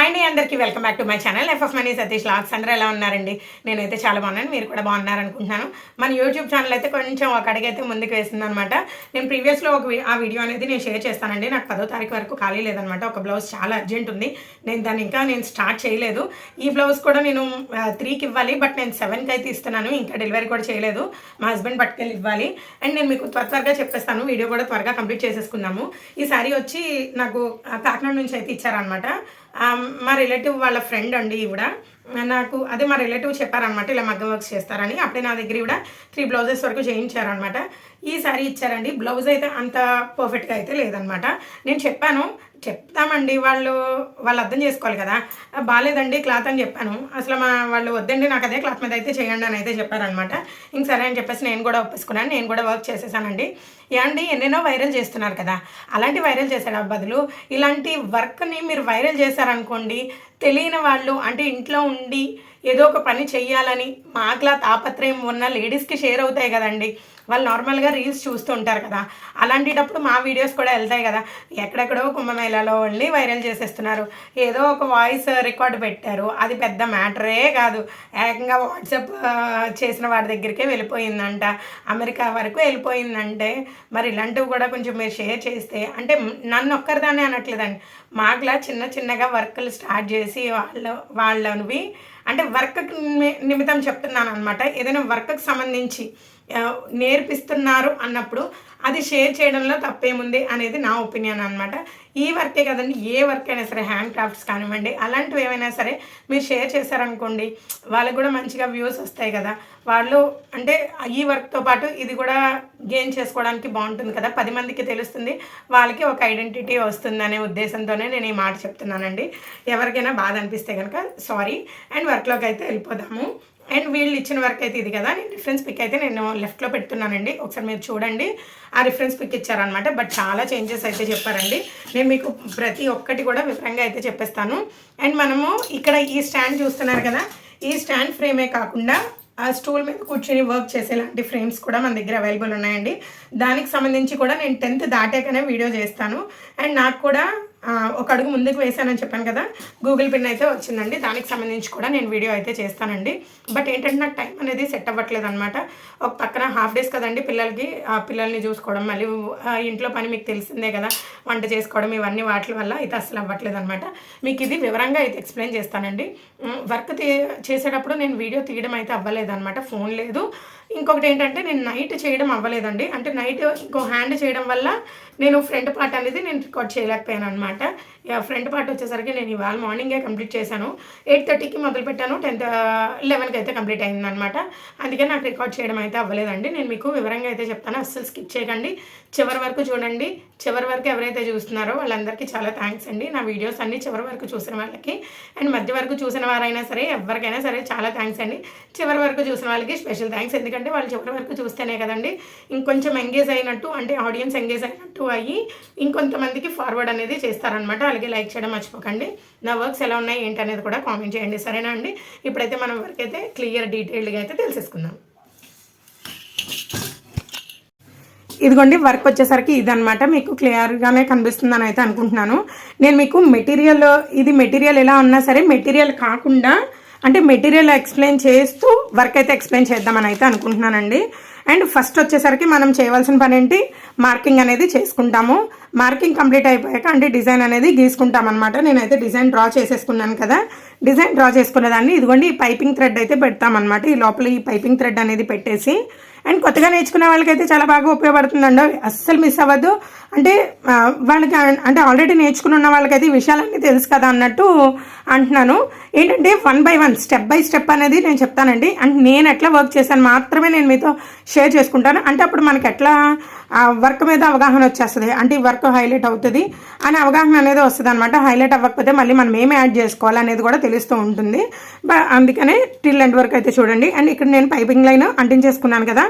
Hi అండి, అందరికీ welcome back to my channel F of money Satish logs. అందరూ ఎలా ఉన్నారండి? నేనైతే చాలా బాగున్నాను, మీరు కూడా బాగున్నారనుకుంటున్నాను. మన యూట్యూబ్ ఛానల్ అయితే కొంచెం ఒక అడుగైతే ముందుకు వేసింది అనమాట. నేను ప్రీవియస్లో ఆ వీడియో అనేది నేను షేర్ చేస్తానండి. నాకు 10వ తారీఖు వరకు ఖాళీ లేదనమాట. ఒక బ్లౌజ్ చాలా అర్జెంట్ ఉంది, దాన్ని ఇంకా స్టార్ట్ చేయలేదు. ఈ బ్లౌజ్ కూడా నేను 3కి ఇవ్వాలి, బట్ నేను 7కి అయితే ఇస్తున్నాను. ఇంకా డెలివరీ కూడా చేయలేదు, మా హస్బెండ్ పట్టుకెళ్ళి ఇవ్వాలి. అండ్ నేను మీకు త్వరగా చెప్పేస్తాను, వీడియో కూడా త్వరగా కంప్లీట్ చేసేసుకున్నాము. ఈ శారీ వచ్చి నాకు కాకినాడ నుంచి అయితే ఇచ్చారనమాట. మా రిలేటివ్ వాళ్ళ ఫ్రెండ్ అండి ఈవిడ. నాకు అదే మా రిలేటివ్ చెప్పారనమాట, ఇలా మగ్గం వర్క్స్ చేస్తారని. అప్పుడే నా దగ్గర ఈవిడ 3 బ్లౌజెస్ వరకు చేయించారనమాట. ఈ సారీ ఇచ్చారండి. బ్లౌజ్ అయితే అంత పర్ఫెక్ట్గా అయితే లేదనమాట. నేను చెప్తామండి, వాళ్ళు అర్థం చేసుకోవాలి కదా. బాగాలేదండి క్లాత్ అని చెప్పాను. అసలు వాళ్ళు వద్దండి, నాకు అదే క్లాత్ మీద అయితే చేయండి అని అయితే చెప్పారనమాట. ఇంక సరే అని చెప్పేసి నేను కూడా ఒప్పేసుకున్నాను, నేను కూడా వర్క్ చేసేసానండి. ఏమండి, ఎన్నెన్నో వైరల్ చేస్తున్నారు కదా, అలాంటి వైరల్ చేసే బదులు ఇలాంటి వర్క్ని మీరు వైరల్ చేశారనుకోండి, తెలియని వాళ్ళు అంటే ఇంట్లో ఉండి ఏదో ఒక పని చెయ్యాలని మాకులా తాపత్రయం ఉన్న లేడీస్కి షేర్ అవుతాయి కదండి. వాళ్ళు నార్మల్గా రీల్స్ చూస్తూ ఉంటారు కదా, అలాంటిటప్పుడు మా వీడియోస్ కూడా వెళ్తాయి కదా. ఎక్కడెక్కడో కుంభమేళాలో వెళ్ళి వైరల్ చేసేస్తున్నారు. ఏదో ఒక వాయిస్ రికార్డ్ పెట్టారు, అది పెద్ద మ్యాటరే కాదు. ఏకంగా వాట్సాప్ చేసిన వాడి దగ్గరికే వెళ్ళిపోయిందంట, అమెరికా వరకు వెళ్ళిపోయిందంటే మరి ఇలాంటివి కూడా కొంచెం మీరు షేర్ చేస్తే, అంటే నన్ను ఒక్కరిదానే అనట్లేదండి, మాకులా చిన్నగా వర్క్లు స్టార్ట్ చేసి వాళ్ళవి అంటే వర్క్ నిమిత్తం చెప్తున్నాను అనమాట. ఏదైనా వర్క్కి సంబంధించి నేర్పిస్తున్నారు అన్నప్పుడు అది షేర్ చేయడంలో తప్పేముంది అనేది నా ఒపీనియన్ అనమాట. ఈ వర్కే కదండి, ఏ వర్క్ అయినా సరే, హ్యాండ్ క్రాఫ్ట్స్ కానివ్వండి, అలాంటివి ఏమైనా సరే మీరు షేర్ చేశారనుకోండి, వాళ్ళకు కూడా మంచిగా వ్యూస్ వస్తాయి కదా. వాళ్ళు అంటే ఈ వర్క్తో పాటు ఇది కూడా గెయిన్ చేసుకోవడానికి బాగుంటుంది కదా, 10 మందికి తెలుస్తుంది, వాళ్ళకి ఒక ఐడెంటిటీ వస్తుంది అనే ఉద్దేశంతోనే నేను ఈ మాట చెప్తున్నానండి. ఎవరికైనా బాధ అనిపిస్తే కనుక సారీ. అండ్ వర్క్లోకి అయితే వెళ్ళిపోదాము. అండ్ వీళ్ళు ఇచ్చిన వర్క్ అయితే ఇది కదా. నేను రిఫరెన్స్ పిక్ అయితే నేను లెఫ్ట్లో పెడుతున్నానండి, ఒకసారి మీరు చూడండి. ఆ రిఫరెన్స్ పిక్ ఇచ్చారనమాట, బట్ చాలా చేంజెస్ అయితే చెప్పారండి. నేను మీకు ప్రతి ఒక్కటి కూడా వివరంగా అయితే చెప్పేస్తాను. అండ్ మనము ఇక్కడ ఈ స్టాండ్ చూస్తున్నారు కదా, ఈ స్టాండ్ ఫ్రేమే కాకుండా ఆ స్టూల్ మీద కూర్చొని వర్క్ చేసేలాంటి ఫ్రేమ్స్ కూడా మన దగ్గర అవైలబుల్ ఉన్నాయండి. దానికి సంబంధించి కూడా నేను 10th దాటాకనే వీడియో చేస్తాను. అండ్ నాకు కూడా ఒక అడుగు ముందుకు వేసానని చెప్పాను కదా, గూగుల్ పిన్ అయితే వచ్చిందండి. దానికి సంబంధించి కూడా నేను వీడియో అయితే చేస్తానండి. బట్ ఏంటంటే నాకు టైం అనేది సెట్ అవ్వట్లేదు అనమాట. ఒక పక్కన హాఫ్ డేస్ కదండి పిల్లల్ని చూసుకోవడం, మళ్ళీ ఇంట్లో పని మీకు తెలిసిందే కదా, వంట చేసుకోవడం, ఇవన్నీ వాటి వల్ల అయితే అసలు అవ్వట్లేదు అనమాట. మీకు ఇది వివరంగా అయితే ఎక్స్ప్లెయిన్ చేస్తానండి. వర్క్ చేసేటప్పుడు నేను వీడియో తీయడం అయితే అవ్వలేదు అనమాట, ఫోన్ లేదు. ఇంకొకటి ఏంటంటే నేను నైట్ చేయడం అవ్వలేదండి, అంటే నైట్ ఇంకో హ్యాండ్ చేయడం వల్ల నేను ఫ్రంట్ పార్ట్ అనేది నేను రికార్డ్ చేయలేకపోయాను అనమాట. ఫ్రంట్ పార్ట్ వచ్చేసరికి నేను ఇవాళ మార్నింగే కంప్లీట్ చేశాను. 8:30కి మొదలు పెట్టాను, 11కి అయితే కంప్లీట్ అయిందనమాట. అందుకే నాకు రికార్డ్ చేయడం అయితే అవ్వలేదండి. నేను మీకు వివరంగా అయితే చెప్తాను, అస్సలు స్కిప్ చేయకండి, చివరి వరకు చూడండి. చివరి వరకు ఎవరైతే చూస్తున్నారో వాళ్ళందరికీ చాలా థ్యాంక్స్ అండి. నా వీడియోస్ అన్నీ చివరి వరకు చూసిన వాళ్ళకి, అండ్ మధ్య వరకు చూసిన వారైనా సరే, ఎవరికైనా సరే చాలా థ్యాంక్స్ అండి. చివరి వరకు చూసిన వాళ్ళకి స్పెషల్ థ్యాంక్స్, ఎందుకంటే వాళ్ళు చివరి వరకు చూస్తేనే కదండి ఇంకొంచెం ఎంగేజ్ అయినట్టు, అంటే ఆడియన్స్ ఎంగేజ్ అయినట్టు అయ్యి ఇంకొంతమందికి ఫార్వర్డ్ అనేది చేస్తారనమాట. అలాగే లైక్ చేయడం మర్చిపోకండి. నా వర్క్స్ ఎలా ఉన్నాయి ఏంటి అనేది కూడా కామెంట్ చేయండి, సరేనా అండి? ఇప్పుడైతే మనం వర్క్ అయితే క్లియర్ డీటెయిల్డ్గా అయితే తెలిసేసుకుందాం. ఇదిగోండి వర్క్ వచ్చేసరికి ఇదనమాట, మీకు క్లియర్గానే కనిపిస్తుందని అయితే అనుకుంటున్నాను. నేను మీకు మెటీరియల్ ఎలా ఉన్నా సరే, మెటీరియల్ కాకుండా అంటే మెటీరియల్ ఎక్స్ప్లెయిన్ చేస్తూ వర్క్ అయితే ఎక్స్ప్లెయిన్ చేద్దామని అయితే అనుకుంటున్నానండి. అండ్ ఫస్ట్ వచ్చేసరికి మనం చేయవలసిన పని ఏంటి, మార్కింగ్ అనేది చేసుకుంటాము. మార్కింగ్ కంప్లీట్ అయిపోయాక అంటే డిజైన్ అనేది గీసుకుంటాం అనమాట. నేనైతే డిజైన్ డ్రా చేసేసుకున్నాను కదా, డిజైన్ డ్రా చేసుకునేదాన్ని ఇదిగోండి ఈ పైపింగ్ థ్రెడ్ అయితే పెడతామన్నమాట. ఈ లోపల ఈ పైపింగ్ థ్రెడ్ అనేది పెట్టేసి, అండ్ కొత్తగా నేర్చుకునే వాళ్ళకైతే చాలా బాగా ఉపయోగపడుతుందండి, అస్సలు మిస్ అవ్వద్దు. అంటే వాళ్ళకి అంటే ఆల్రెడీ నేర్చుకుని ఉన్న వాళ్ళకైతే ఈ విషయాలన్నీ తెలుసు కదా అన్నట్టు అంటున్నాను. ఏంటంటే 1 by 1 స్టెప్ బై స్టెప్ అనేది నేను చెప్తానండి. అంటే నేను ఎట్లా వర్క్ చేశాను మాత్రమే నేను మీతో షేర్ చేసుకుంటాను. అంటే అప్పుడు మనకి ఎట్లా వర్క్ మీద అవగాహన వచ్చేస్తుంది, అంటే ఈ వర్క్ హైలైట్ అవుతుంది అనే అవగాహన అనేది వస్తుంది అనమాట. హైలైట్ అవ్వకపోతే మళ్ళీ మనం ఏమి యాడ్ చేసుకోవాలి అనేది కూడా తెలుస్తూ ఉంటుంది. అందుకనే టిల్ ఎండ్ వరకు అయితే చూడండి. అండ్ ఇక్కడ నేను పైపింగ్ లైన్ అంటించేసుకున్నాను కదా,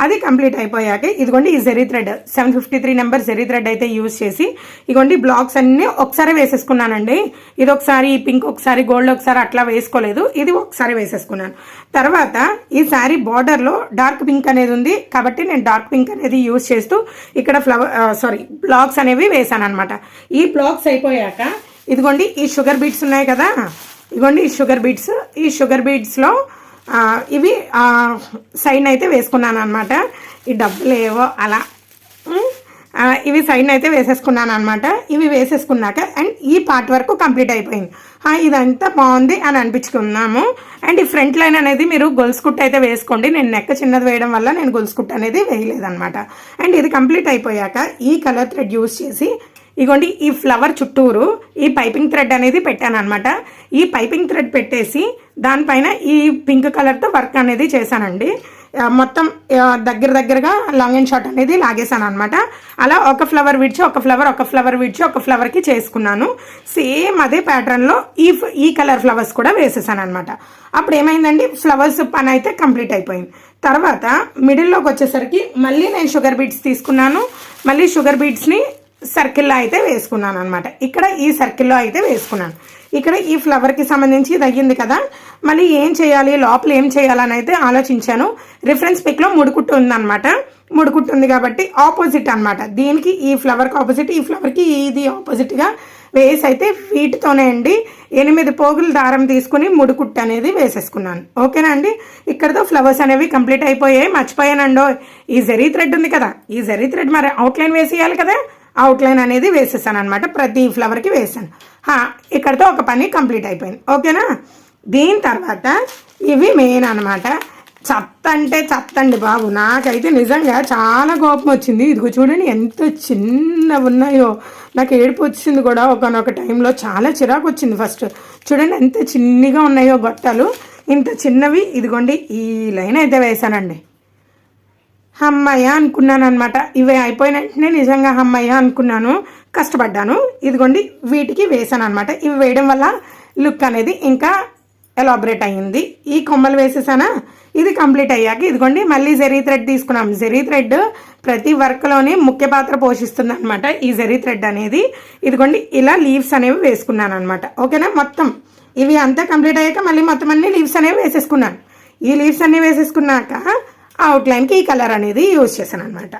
అది కంప్లీట్ అయిపోయాక ఇదిగోండి ఈ zari thread 753 number zari thread అయితే యూజ్ చేసి ఇదిగోండి బ్లాక్స్ అన్నీ ఒకసారి వేసేసుకున్నానండి. ఇది ఒకసారి పింక్, ఒకసారి గోల్డ్, ఒకసారి అట్లా వేసుకోలేదు, ఇది ఒకసారి వేసేసుకున్నాను. తర్వాత ఈ శారీ బార్డర్లో డార్క్ పింక్ అనేది ఉంది కాబట్టి నేను డార్క్ పింక్ అనేది యూజ్ చేస్తూ ఇక్కడ బ్లాక్స్ అనేవి వేసాను అనమాట. ఈ బ్లాక్స్ అయిపోయాక ఇదిగోండి ఈ షుగర్ బీట్స్ ఉన్నాయి కదా, ఇదిగోండి ఈ షుగర్ బీట్స్లో ఇవి సైడ్ అయితే వేసుకున్నాను అనమాట. ఈ డబ్బులు ఏవో అలా ఇవి సైడ్ అయితే వేసేసుకున్నాను అనమాట. ఇవి వేసేసుకున్నాక అండ్ ఈ పార్ట్ వరకు కంప్లీట్ అయిపోయింది. ఇదంతా బాగుంది అని అనిపించుకున్నాము. అండ్ ఈ ఫ్రంట్ లైన్ అనేది మీరు గొలుసు కుట్టు అయితే వేసుకోండి. నేను నెక్క చిన్నది వేయడం వల్ల నేను గొలుసు కుట్టు అనేది వేయలేదనమాట. అండ్ ఇది కంప్లీట్ అయిపోయాక ఈ కలర్ థ్రెడ్ యూస్ చేసి ఇగోండి ఈ ఫ్లవర్ చుట్టూరు ఈ పైపింగ్ థ్రెడ్ అనేది పెట్టాను అనమాట. ఈ పైపింగ్ థ్రెడ్ పెట్టేసి దానిపైన ఈ పింక్ కలర్తో వర్క్ అనేది చేశానండి. మొత్తం దగ్గరగా లాంగ్ అండ్ షార్ట్ అనేది లాగేశాను అనమాట. అలా ఒక ఫ్లవర్ విడిచి ఒక ఫ్లవర్ విడిచి ఒక ఫ్లవర్కి చేసుకున్నాను. సేమ్ అదే ప్యాటర్న్లో ఈ కలర్ ఫ్లవర్స్ కూడా వేసేసాను అనమాట. అప్పుడు ఏమైందండి, ఫ్లవర్స్ పని అయితే కంప్లీట్ అయిపోయింది. తర్వాత మిడిల్లోకి వచ్చేసరికి మళ్ళీ నేను షుగర్ బీడ్స్ తీసుకున్నాను. మళ్ళీ షుగర్ బీడ్స్ని సర్కిల్లో అయితే వేసుకున్నాను అనమాట. ఇక్కడ ఈ సర్కిల్లో అయితే వేసుకున్నాను. ఇక్కడ ఈ ఫ్లవర్కి సంబంధించి ఇది అయ్యింది కదా, మళ్ళీ ఏం చేయాలి, లోపల ఏం చేయాలని అయితే ఆలోచించాను. రిఫరెన్స్ పిక్లో ముడుకుట్టు ఉందన్నమాట. ముడుకుట్టు ఉంది కాబట్టి ఆపోజిట్ అనమాట. దీనికి ఈ ఫ్లవర్కి ఆపోజిట్, ఈ ఫ్లవర్కి ఇది ఆపోజిట్గా వేసి అయితే వీటితోనే అండి 8 పోగులు దారం తీసుకుని ముడుకుట్టు అనేది వేసేసుకున్నాను. ఓకేనా అండి, ఇక్కడతో ఫ్లవర్స్ అనేవి కంప్లీట్ అయిపోయాయి. మర్చిపోయానండో, ఈ జరీ థ్రెడ్ ఉంది కదా, ఈ జరీ థ్రెడ్ మరి అవుట్లైన్ వేసేయాలి కదా, అవుట్లైన్ అనేది వేసేసాను అనమాట. ప్రతి ఫ్లవర్కి వేసాను. ఇక్కడతో ఒక పని కంప్లీట్ అయిపోయింది. ఓకేనా, దీని తర్వాత ఇవి మెయిన్ అనమాట. చెత్త అంటే చెత్త అండి బాబు, నాకైతే నిజంగా చాలా కోపం వచ్చింది. ఇదిగో చూడండి ఎంత చిన్నవి ఉన్నాయో, నాకు ఏడుపు వచ్చింది కూడా ఒకనొక టైంలో. చాలా చిరాకు వచ్చింది. ఫస్ట్ చూడండి ఎంత చిన్నగా ఉన్నాయో గొట్టాలు, ఇంత చిన్నవి. ఇదిగోండి ఈ లైన్ అయితే వేసానండి. అమ్మయ్య అనుకున్నాను అనమాట. ఇవి అయిపోయిన వెంటనే నిజంగా అమ్మయ్య అనుకున్నాను, కష్టపడ్డాను. ఇదిగోండి వీటికి వేసాను అనమాట. ఇవి వేయడం వల్ల లుక్ అనేది ఇంకా ఎలాబరేట్ అయ్యింది. ఈ కొమ్మలు వేసేసానా, ఇది కంప్లీట్ అయ్యాక ఇదిగోండి మళ్ళీ జరీ థ్రెడ్ తీసుకున్నాం. జరీ థ్రెడ్ ప్రతి వర్క్లోని ముఖ్య పాత్ర పోషిస్తుంది అనమాట ఈ జరీ థ్రెడ్ అనేది. ఇదిగోండి ఇలా లీవ్స్ అనేవి వేసుకున్నాను అనమాట. ఓకేనా, మొత్తం ఇవి అంతా కంప్లీట్ అయ్యాక మళ్ళీ మొత్తం అన్ని లీవ్స్ అనేవి వేసేసుకున్నాను. ఈ లీవ్స్ అన్ని వేసేసుకున్నాక అవుట్లైన్కి ఈ కలర్ అనేది యూజ్ చేశాను అనమాట.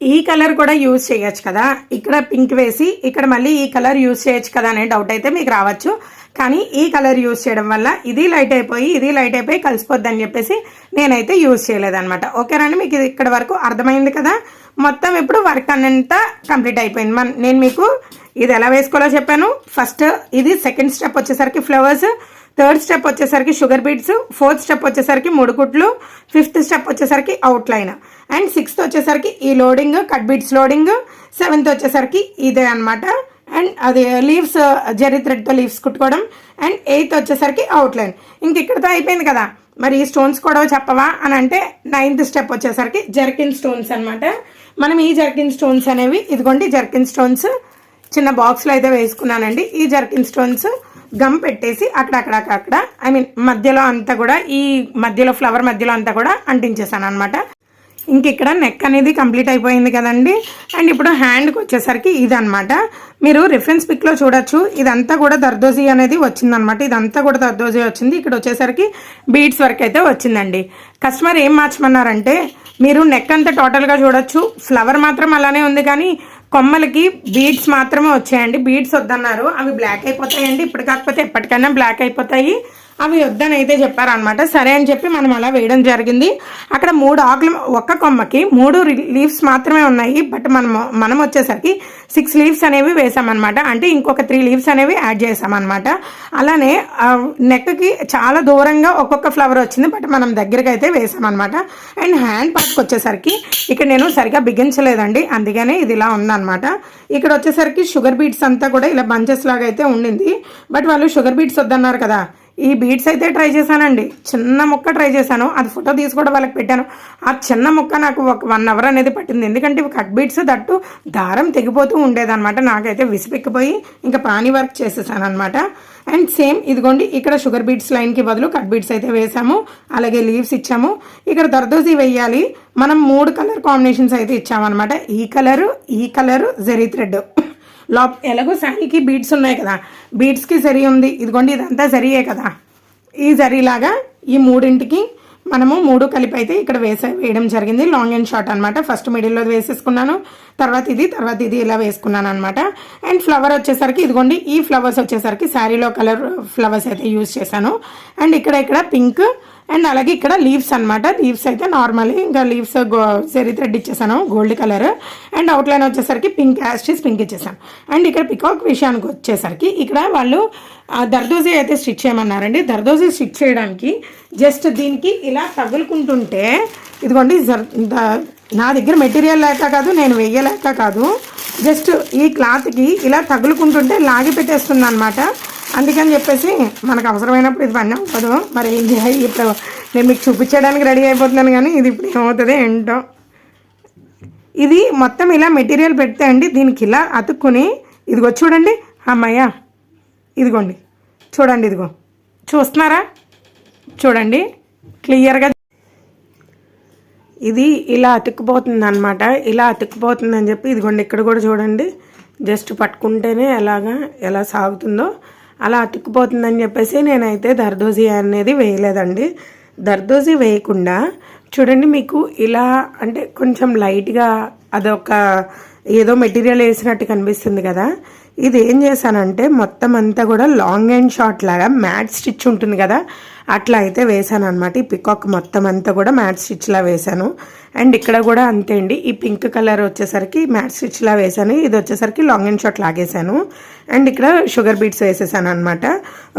ఈ కలర్ కూడా యూజ్ చేయొచ్చు కదా, ఇక్కడ పింక్ వేసి ఇక్కడ మళ్ళీ ఈ కలర్ యూజ్ చేయొచ్చు కదా అనే డౌట్ అయితే మీకు రావచ్చు. కానీ ఈ కలర్ యూజ్ చేయడం వల్ల ఇది లైట్ అయిపోయి కలిసిపోద్ది అని చెప్పేసి నేనైతే యూజ్ చేయలేదన్నమాట. ఓకేనండి, మీకు ఇది ఇక్కడ వరకు అర్థమైంది కదా. మొత్తం ఇప్పుడు వర్క్ అంతా కంప్లీట్ అయిపోయింది. నేను మీకు ఇది ఎలా వేసుకోవాలో చెప్పాను. ఫస్ట్ ఇది సెకండ్ స్టెప్ వచ్చేసరికి ఫ్లవర్స్, థర్డ్ స్టెప్ వచ్చేసరికి షుగర్ బీడ్స్, ఫోర్త్ స్టెప్ వచ్చేసరికి ముడుకుట్లు, ఫిఫ్త్ స్టెప్ వచ్చేసరికి అవుట్లైన్, అండ్ సిక్స్త్ వచ్చేసరికి ఈ loading cut beads loading, seventh వచ్చేసరికి ఇదే అనమాట. అండ్ అది లీవ్స్ జరీ థ్రెడ్తో లీవ్స్ కుట్టుకోవడం, అండ్ ఎయిత్ వచ్చేసరికి అవుట్లైన్. ఇంక ఇక్కడతో అయిపోయింది కదా, మరి ఈ స్టోన్స్ కూడా చెప్పవా అని అంటే నైన్త్ స్టెప్ వచ్చేసరికి జర్కిన్ స్టోన్స్ అనమాట. మనం ఈ జర్కిన్ స్టోన్స్ అనేవి ఇదిగోండి జర్కిన్ స్టోన్స్ చిన్న బాక్స్లో అయితే వేసుకున్నానండి. ఈ జర్కిన్ స్టోన్స్ గమ్ పెట్టేసి అక్కడ ఐ మీన్ మధ్యలో అంతా కూడా ఈ మధ్యలో ఫ్లవర్ మధ్యలో అంతా కూడా అంటించేసాను అనమాట. ఇంక ఇక్కడ నెక్ అనేది కంప్లీట్ అయిపోయింది కదండి. అండ్ ఇప్పుడు హ్యాండ్కి వచ్చేసరికి ఇదనమాట. మీరు రిఫరెన్స్ పిక్లో చూడొచ్చు, ఇదంతా కూడా దర్దోజీ అనేది వచ్చిందనమాట. ఇదంతా కూడా దర్దోజీ వచ్చింది. ఇక్కడ వచ్చేసరికి బీడ్స్ వర్క్ అయితే వచ్చిందండి. కస్టమర్ ఏం మార్చమన్నారంటే, మీరు నెక్ అంతా టోటల్గా చూడొచ్చు, ఫ్లవర్ మాత్రం అలానే ఉంది కానీ కొమ్మలకి బీడ్స్ మాత్రమే వచ్చాయండి. బీడ్స్ వద్దన్నారు, అవి బ్లాక్ అయిపోతాయండి. ఇప్పుడు కాకపోతే ఎప్పటికైనా బ్లాక్ అయిపోతాయి, అవి వద్దని అయితే చెప్పారనమాట. సరే అని చెప్పి మనం అలా వేయడం జరిగింది. అక్కడ 3 ఆకులు, ఒక్క కొమ్మకి 3 లీవ్స్ మాత్రమే ఉన్నాయి. బట్ మనం వచ్చేసరికి 6 లీవ్స్ అనేవి వేసామన్నమాట. అంటే ఇంకొక 3 లీవ్స్ అనేవి యాడ్ చేసామన్నమాట. అలానే నెక్కి చాలా దూరంగా ఒక్కొక్క ఫ్లవర్ వచ్చింది, బట్ మనం దగ్గరికి అయితే వేసామన్నమాట. అండ్ హ్యాండ్ పార్ట్కి వచ్చేసరికి ఇక్కడ నేను సరిగా బిగించలేదండి, అందుకనే ఇది ఇలా ఉందన్నమాట. ఇక్కడ వచ్చేసరికి షుగర్ బీడ్స్ అంతా కూడా ఇలా బంచెస్ లాగా అయితే ఉండింది. బట్ వాళ్ళు షుగర్ బీడ్స్ వద్దన్నారు కదా, ఈ బీడ్స్ అయితే ట్రై చేశానండి. చిన్న ముక్క ట్రై చేశాను, అది ఫోటో తీసి కూడా వాళ్ళకి పెట్టాను. ఆ చిన్న ముక్క నాకు ఒక 1 అవర్ అనేది పట్టింది. ఎందుకంటే ఇవి కట్ బీడ్స్, దట్టు దారం తెగిపోతూ ఉండేదన్నమాట. నాకైతే విసిపెక్కిపోయి ఇంకా పానీ వర్క్ చేసేసాను అనమాట. అండ్ సేమ్ ఇదిగోండి ఇక్కడ షుగర్ బీడ్స్ లైన్కి బదులు కట్ బీడ్స్ అయితే వేసాము, అలాగే లీవ్స్ ఇచ్చాము. ఇక్కడ దర్దోజీ వేయాలి, మనం 3 కలర్ కాంబినేషన్స్ అయితే ఇచ్చామన్నమాట. ఈ కలరు జరీ థ్రెడ్ ఎలాగో శారీకి బీడ్స్ ఉన్నాయి కదా, బీడ్స్కి జరీ ఉంది. ఇదిగోండి ఇదంతా జరీయే కదా, ఈ జరీలాగా ఈ 3ంటికి మనము 3 కలిపి అయితే ఇక్కడ వేయడం జరిగింది. లాంగ్ అండ్ షార్ట్ అనమాట. ఫస్ట్ మిడిల్లో వేసేసుకున్నాను, తర్వాత ఇది ఇలా వేసుకున్నాను అనమాట. అండ్ ఫ్లవర్ వచ్చేసరికి ఇదిగోండి, ఈ ఫ్లవర్స్ వచ్చేసరికి శారీలో కలర్ ఫ్లవర్స్ అయితే యూజ్ చేశాను. అండ్ ఇక్కడ పింక్ అండ్ అలాగే ఇక్కడ లీవ్స్ అనమాట. లీవ్స్ అయితే నార్మల్లీ ఇంకా లీవ్స్ జరీ థ్రెడ్ ఇచ్చేసాను గోల్డ్ కలర్. అండ్ అవుట్లైన్ వచ్చేసరికి పింక్ యాస్టిస్ పింక్ ఇచ్చేసాను. అండ్ ఇక్కడ పికాక్ విషయానికి వచ్చేసరికి ఇక్కడ వాళ్ళు దర్దోజీ అయితే స్టిచ్ చేయమన్నారండి. దర్దోజీ స్టిచ్ చేయడానికి జస్ట్ దీనికి ఇలా తగులుకుంటుంటే ఇదిగోండి, నా దగ్గర మెటీరియల్ లేక కాదు, నేను వేయలేక కాదు, జస్ట్ ఈ క్లాత్కి ఇలా తగులుకుంటుంటే లాగి పెట్టేస్తుంది అనమాట. అందుకని చెప్పేసి మనకు అవసరమైనప్పుడు ఇది పని అవ్వదు. మరి ఏం చేయాలి, ఇప్పుడు నేను మీకు చూపించడానికి రెడీ అయిపోతున్నాను, కానీ ఇది ఇప్పుడు ఏమవుతుంది ఏంటో. ఇది మొత్తం ఇలా మెటీరియల్ పెడితే అండి దీనికి ఇలా అతుక్కుని ఇదిగో చూడండి అమ్మయ్య, ఇదిగోండి చూడండి, ఇదిగో చూస్తున్నారా, చూడండి క్లియర్గా ఇది ఇలా అతుక్కుపోతుంది అనమాట. ఇలా అతుక్కుపోతుందని చెప్పి ఇదిగోండి ఇక్కడ కూడా చూడండి, జస్ట్ పట్టుకుంటేనే ఎలా సాగుతుందో అలా అతుక్కుపోతుందని చెప్పేసి నేనైతే దర్దోజీ అనేది వేయలేదండి. దర్దోజీ వేయకుండా చూడండి, మీకు ఇలా అంటే కొంచెం లైట్గా అదొక ఏదో మెటీరియల్ వేసినట్టు కనిపిస్తుంది కదా. ఇది ఏం చేశానంటే మొత్తం అంతా కూడా లాంగ్ అండ్ షార్ట్ లాగా మ్యాట్ స్టిచ్ ఉంటుంది కదా, అట్లా అయితే వేసాను అనమాట. ఈ పికాక్ మొత్తం అంతా కూడా మ్యాట్ స్టిచ్లా వేసాను. అండ్ ఇక్కడ కూడా అంతే అండి, ఈ పింక్ కలర్ వచ్చేసరికి మ్యాట్ స్టిచ్లా వేసాను, ఇది వచ్చేసరికి లాంగ్ అండ్ షార్ట్ లాగేసాను. అండ్ ఇక్కడ షుగర్ బీట్స్ వేసేసాను అనమాట.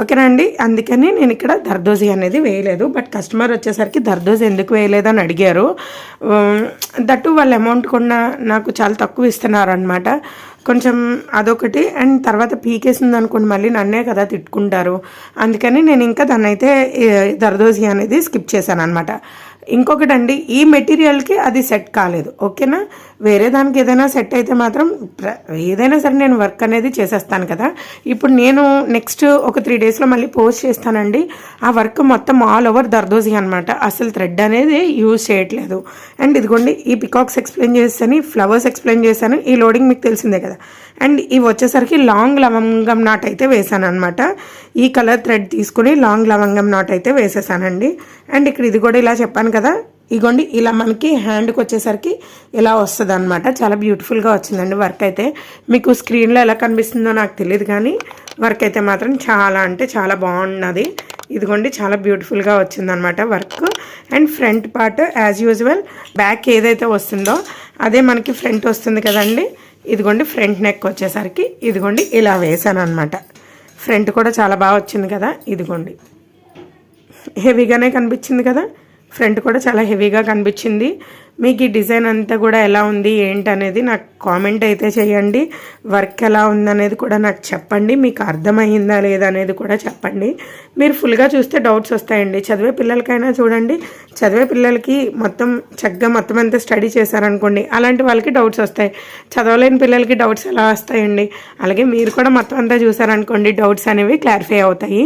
ఓకేనా అండి, అందుకని నేను ఇక్కడ దర్దోజీ అనేది వేయలేదు. బట్ కస్టమర్ వచ్చేసరికి దర్దోజీ ఎందుకు వేయలేదు అని అడిగారు. దట్టు వాళ్ళ అమౌంట్ కూడా నాకు చాలా తక్కువ ఇస్తున్నారు అనమాట. కొంచెం అదొకటి. అండ్ తర్వాత పీకేసింది అనుకోండి మళ్ళీ నన్నే కదా తిట్టుకుంటారు. అందుకని నేను ఇంకా దాన్ని అయితే దర్దోజీ అనేది స్కిప్ చేశాను అనమాట. ఇంకొకటి అండి, ఈ మెటీరియల్కి అది సెట్ కాలేదు. ఓకేనా, వేరే దానికి ఏదైనా సెట్ అయితే మాత్రం ఏదైనా సరే నేను వర్క్ అనేది చేసేస్తాను కదా. ఇప్పుడు నేను నెక్స్ట్ ఒక 3 డేస్లో మళ్ళీ పోస్ట్ చేస్తానండి. ఆ వర్క్ మొత్తం ఆల్ ఓవర్ దర్దోజీ అనమాట. అసలు థ్రెడ్ అనేది యూజ్ చేయట్లేదు. అండ్ ఇదిగోండి, ఈ పికాక్స్ ఎక్స్ప్లెయిన్ చేశాను, ఫ్లవర్స్ ఎక్స్ప్లెయిన్ చేశాను, ఈ లోడింగ్ మీకు తెలిసిందే కదా. అండ్ ఇవి వచ్చేసరికి లాంగ్ లవంగం నాట్ అయితే వేసాను అనమాట. ఈ కలర్ థ్రెడ్ తీసుకుని లాంగ్ లవంగం నాట్ అయితే వేసేసానండి. అండ్ ఇక్కడ ఇది కూడా ఇలా చెప్పాను కదా, ఇగోండి ఇలా మనకి హ్యాండ్కి వచ్చేసరికి ఇలా వస్తుంది అనమాట. చాలా బ్యూటిఫుల్గా వచ్చిందండి వర్క్ అయితే. మీకు స్క్రీన్లో ఎలా కనిపిస్తుందో నాకు తెలియదు, కానీ వర్క్ అయితే మాత్రం చాలా అంటే చాలా బాగున్నది. ఇదిగోండి చాలా బ్యూటిఫుల్గా వచ్చిందనమాట work. And front part as usual back ఏదైతే వస్తుందో అదే మనకి ఫ్రంట్ వస్తుంది కదండి. ఇదిగోండి ఫ్రంట్ నెక్ వచ్చేసరికి ఇదిగోండి ఇలా వేసాను అనమాట. ఫ్రంట్ కూడా చాలా బాగా వచ్చింది కదా. ఇదిగోండి హెవీగానే కనిపించింది కదా, ఫ్రంట్ కూడా చాలా హెవీగా కనిపించింది. మీకు ఈ డిజైన్ అంతా కూడా ఎలా ఉంది ఏంటి అనేది నాకు కామెంట్ అయితే చేయండి. వర్క్ ఎలా ఉందనేది కూడా నాకు చెప్పండి. మీకు అర్థమైందా లేదా అనేది కూడా చెప్పండి. మీరు ఫుల్గా చూస్తే డౌట్స్ వస్తాయండి. చదివే పిల్లలకైనా చూడండి, చదివే పిల్లలకి మొత్తం చక్కగా మొత్తం అంతా స్టడీ చేశారనుకోండి, అలాంటి వాళ్ళకి డౌట్స్ వస్తాయి. చదవలేని పిల్లలకి డౌట్స్ ఎలా వస్తాయండి. అలాగే మీరు కూడా మొత్తం అంతా చూసారనుకోండి, డౌట్స్ అనేవి క్లారిఫై అవుతాయి.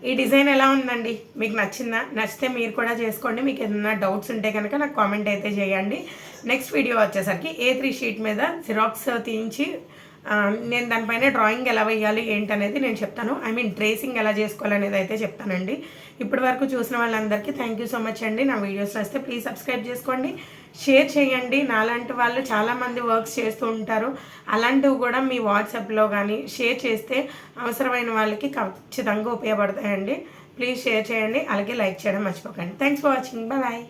ఈ డిజైన్ ఎలా ఉందండి, మీకు నచ్చిందా? నచ్చితే మీరు కూడా చేసుకోండి. మీకు ఏదైనా డౌట్స్ ఉంటే కనుక నాకు కామెంట్ అయితే చేయండి. నెక్స్ట్ వీడియో వచ్చేసరికి A3 షీట్ మీద జిరాక్స్ తీయించి నేను దానిపైన డ్రాయింగ్ ఎలా వేయాలి ఏంటనేది నేను చెప్తాను. ట్రేసింగ్ ఎలా చేసుకోవాలనేది అయితే చెప్తానండి. ఇప్పటి వరకు చూసిన వాళ్ళందరికీ థ్యాంక్ యూ సో మచ్ అండి. నా వీడియోస్ వస్తే ప్లీజ్ సబ్స్క్రైబ్ చేసుకోండి, షేర్ చేయండి. నాలాంటి వాళ్ళు చాలామంది వర్క్స్ చేస్తూ ఉంటారు. అలాంటివి కూడా మీ వాట్సాప్లో కానీ షేర్ చేస్తే అవసరమైన వాళ్ళకి ఖచ్చితంగా ఉపయోగపడతాయండి. ప్లీజ్ షేర్ చేయండి, అలాగే లైక్ చేయడం మర్చిపోకండి. Thanks for watching, bye.